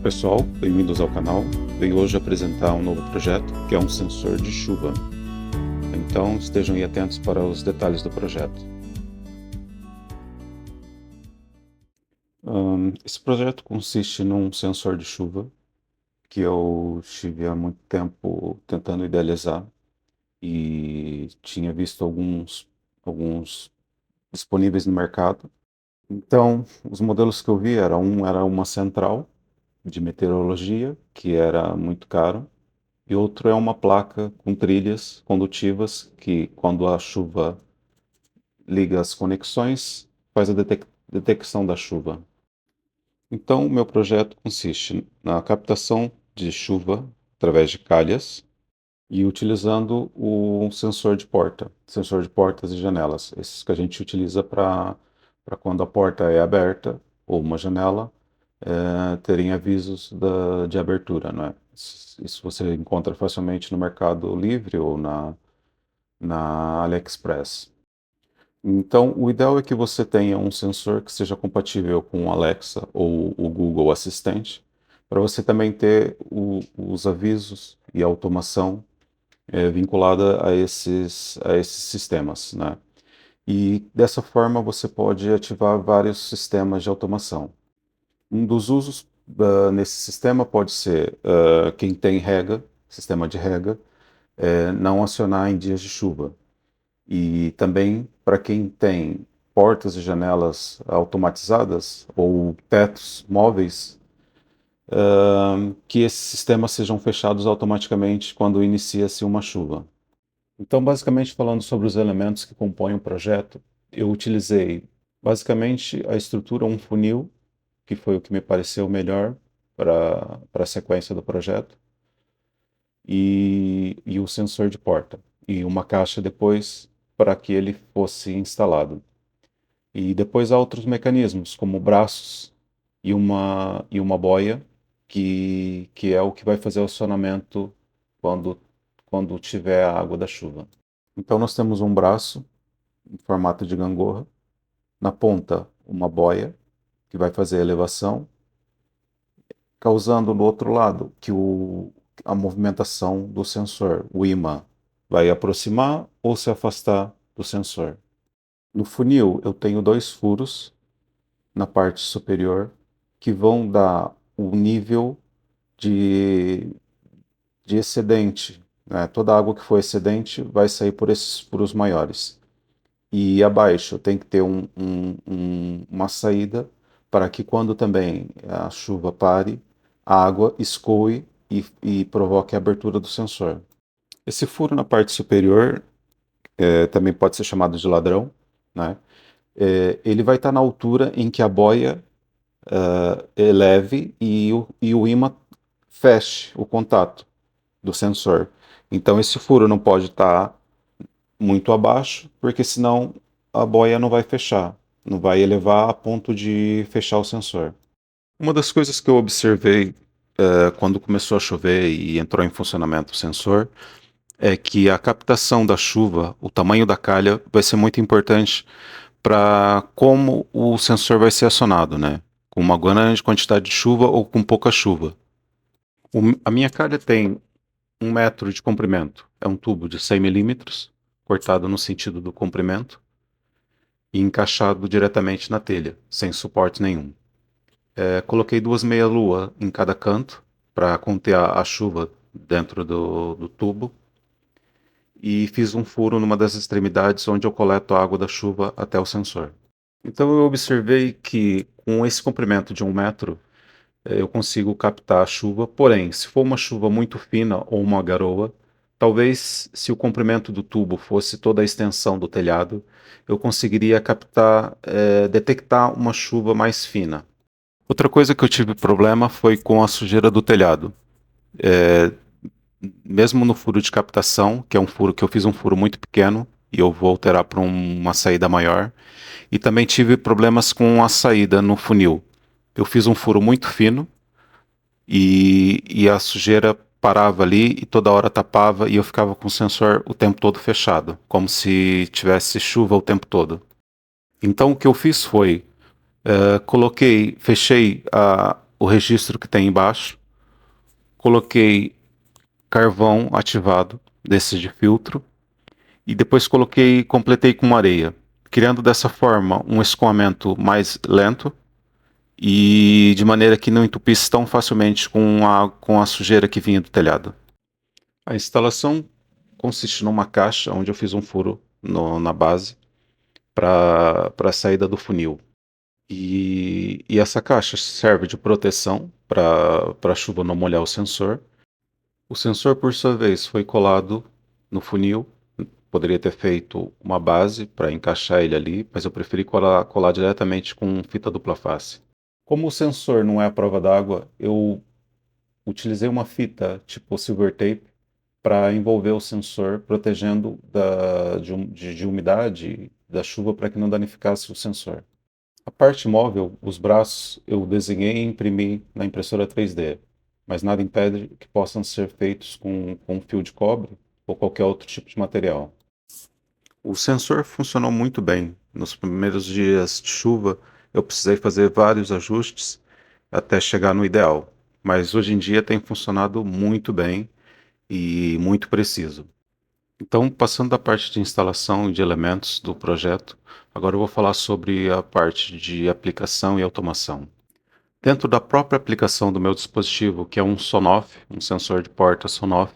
pessoal, bem-vindos ao canal. Venho hoje apresentar um novo projeto, que é um sensor de chuva. Então estejam aí atentos para os detalhes do projeto. Esse projeto consiste num sensor de chuva, que eu tive há muito tempo tentando idealizar e tinha visto alguns disponíveis no mercado. Então, os modelos que eu vi era uma central de meteorologia, que era muito caro, e outro é uma placa com trilhas condutivas que, quando a chuva liga as conexões, faz a detecção da chuva. Então, o meu projeto consiste na captação de chuva através de calhas e utilizando o sensor de portas e janelas, esses que a gente utiliza para quando a porta é aberta ou uma janela, terem avisos de abertura, não é? Isso você encontra facilmente no Mercado Livre ou na AliExpress. Então, o ideal é que você tenha um sensor que seja compatível com o Alexa ou o Google Assistente, para você também ter os avisos e a automação vinculada a esses sistemas, né? E dessa forma você pode ativar vários sistemas de automação. Um dos usos nesse sistema pode ser quem tem rega, sistema de rega, não acionar em dias de chuva. E também para quem tem portas e janelas automatizadas ou tetos móveis, que esses sistemas sejam fechados automaticamente quando inicia-se uma chuva. Então, basicamente, falando sobre os elementos que compõem o projeto, eu utilizei basicamente a estrutura, um funil, que foi o que me pareceu melhor para a sequência do projeto, e o sensor de porta, e uma caixa depois para que ele fosse instalado. E depois há outros mecanismos, como braços e uma boia, que é o que vai fazer o acionamento quando tiver a água da chuva. Então nós temos um braço em formato de gangorra, na ponta uma boia, que vai fazer a elevação, causando no outro lado que a movimentação do sensor, o ímã, vai aproximar ou se afastar do sensor. No funil eu tenho dois furos na parte superior que vão dar o nível de, de excedente, né? Toda água que for excedente vai sair por esses furos maiores. E abaixo tem que ter uma saída para que quando também a chuva pare, a água escoe e provoque a abertura do sensor. Esse furo na parte superior também pode ser chamado de ladrão, né? Ele vai estar na altura em que a boia eleve e o ímã feche o contato do sensor. Então esse furo não pode estar muito abaixo, porque senão a boia não vai fechar, não vai elevar a ponto de fechar o sensor. Uma das coisas que eu observei quando começou a chover e entrou em funcionamento o sensor é que a captação da chuva, o tamanho da calha, vai ser muito importante para como o sensor vai ser acionado, né? Com uma grande quantidade de chuva ou com pouca chuva. A minha calha tem 1 metro de comprimento. É um tubo de 100 milímetros, cortado no sentido do comprimento e encaixado diretamente na telha, sem suporte nenhum. Coloquei 2 meia-lua em cada canto para conter a chuva dentro do tubo e fiz um furo numa das extremidades onde eu coleto a água da chuva até o sensor. Então eu observei que com esse comprimento de 1 metro eu consigo captar a chuva, porém, se for uma chuva muito fina ou uma garoa, talvez se o comprimento do tubo fosse toda a extensão do telhado, eu conseguiria captar, detectar uma chuva mais fina. Outra coisa que eu tive problema foi com a sujeira do telhado. Mesmo no furo de captação, que é um furo que eu fiz um furo muito pequeno, e eu vou alterar para uma saída maior, e também tive problemas com a saída no funil. Eu fiz um furo muito fino, e a sujeira parava ali e toda hora tapava e eu ficava com o sensor o tempo todo fechado, como se tivesse chuva o tempo todo. Então o que eu fiz foi, fechei o registro que tem embaixo, coloquei carvão ativado desse de filtro e depois completei com areia, criando dessa forma um escoamento mais lento e de maneira que não entupisse tão facilmente com a sujeira que vinha do telhado. A instalação consiste numa caixa onde eu fiz um furo na base para a saída do funil. E essa caixa serve de proteção para a chuva não molhar o sensor. O sensor, por sua vez, foi colado no funil. Poderia ter feito uma base para encaixar ele ali, mas eu preferi colar diretamente com fita dupla face. Como o sensor não é à prova d'água, eu utilizei uma fita tipo silver tape para envolver o sensor, protegendo de umidade da chuva para que não danificasse o sensor. A parte móvel, os braços, eu desenhei e imprimi na impressora 3D, mas nada impede que possam ser feitos com fio de cobre ou qualquer outro tipo de material. O sensor funcionou muito bem. Nos primeiros dias de chuva, eu precisei fazer vários ajustes até chegar no ideal, mas hoje em dia tem funcionado muito bem e muito preciso. Então, passando da parte de instalação e de elementos do projeto, agora eu vou falar sobre a parte de aplicação e automação. Dentro da própria aplicação do meu dispositivo, que é um Sonoff, um sensor de porta Sonoff,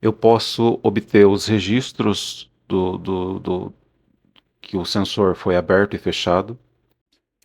eu posso obter os registros do que o sensor foi aberto e fechado.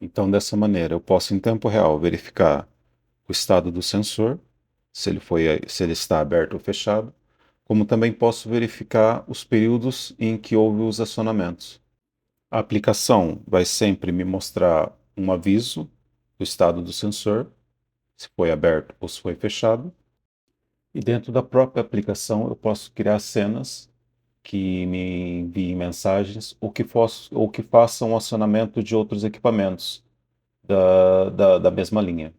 Então, dessa maneira, eu posso em tempo real verificar o estado do sensor, se ele está aberto ou fechado, como também posso verificar os períodos em que houve os acionamentos. A aplicação vai sempre me mostrar um aviso do estado do sensor, se foi aberto ou se foi fechado, e dentro da própria aplicação eu posso criar cenas que me enviem mensagens ou que façam acionamento de outros equipamentos da mesma linha.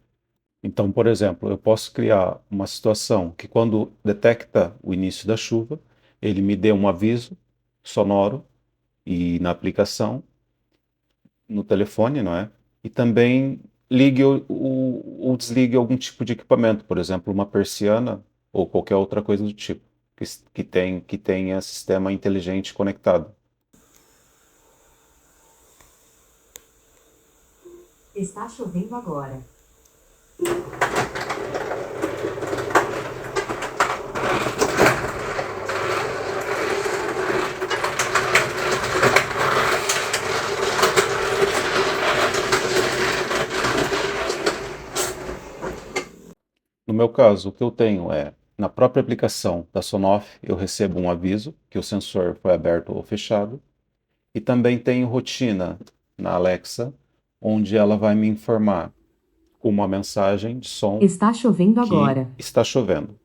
Então, por exemplo, eu posso criar uma situação que, quando detecta o início da chuva, ele me dê um aviso sonoro e na aplicação, no telefone, não é? E também ligue ou desligue algum tipo de equipamento, por exemplo, uma persiana ou qualquer outra coisa do tipo, que tenha sistema inteligente conectado. Está chovendo agora. No meu caso, o que eu tenho é, na própria aplicação da Sonoff, eu recebo um aviso que o sensor foi aberto ou fechado, e também tenho rotina na Alexa, onde ela vai me informar com uma mensagem de som Está chovendo que agora. está chovendo.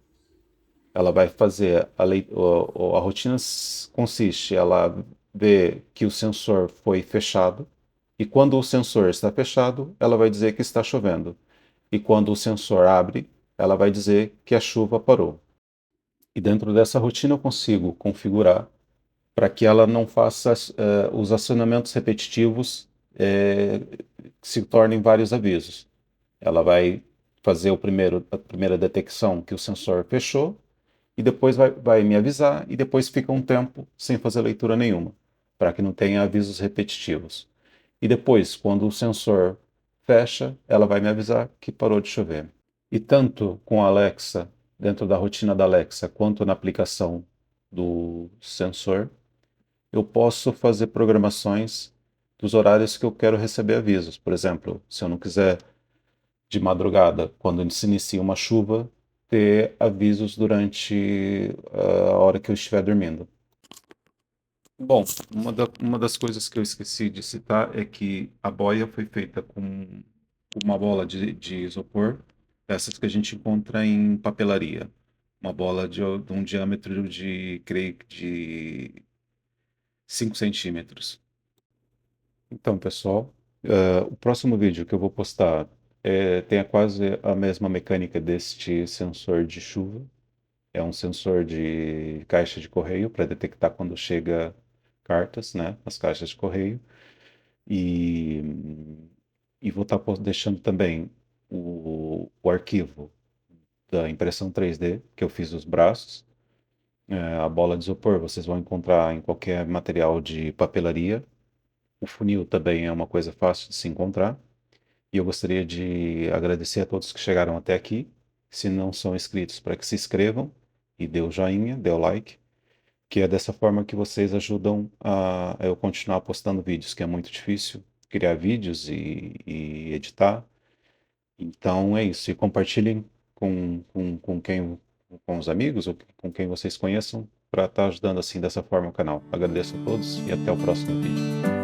Ela vai fazer a rotina consiste, ela vê que o sensor foi fechado, e quando o sensor está fechado, ela vai dizer que está chovendo. E quando o sensor abre, ela vai dizer que a chuva parou. E dentro dessa rotina eu consigo configurar para que ela não faça os acionamentos repetitivos que se tornem vários avisos. Ela vai fazer a primeira detecção que o sensor fechou, e depois vai me avisar, e depois fica um tempo sem fazer leitura nenhuma, para que não tenha avisos repetitivos. E depois, quando o sensor fecha, ela vai me avisar que parou de chover. E tanto com a Alexa, dentro da rotina da Alexa, quanto na aplicação do sensor, eu posso fazer programações dos horários que eu quero receber avisos. Por exemplo, se eu não quiser de madrugada, quando se inicia uma chuva, ter avisos durante a hora que eu estiver dormindo. Bom, uma das coisas que eu esqueci de citar é que a boia foi feita com uma bola de isopor, essas que a gente encontra em papelaria. Uma bola de um diâmetro de, creio que de 5 centímetros. Então, pessoal, o próximo vídeo que eu vou postar tem quase a mesma mecânica deste sensor de chuva. É um sensor de caixa de correio para detectar quando chega cartas, né, nas caixas de correio. E, e vou estar deixando também o arquivo da impressão 3D, que eu fiz os braços. A bola de isopor vocês vão encontrar em qualquer material de papelaria. O funil também é uma coisa fácil de se encontrar. E eu gostaria de agradecer a todos que chegaram até aqui. Se não são inscritos, para que se inscrevam e dê o joinha, dê o like, que é dessa forma que vocês ajudam a eu continuar postando vídeos, que é muito difícil criar vídeos e editar. Então é isso. E compartilhem com quem, com os amigos ou com quem vocês conheçam, para estar ajudando assim dessa forma o canal. Agradeço a todos e até o próximo vídeo.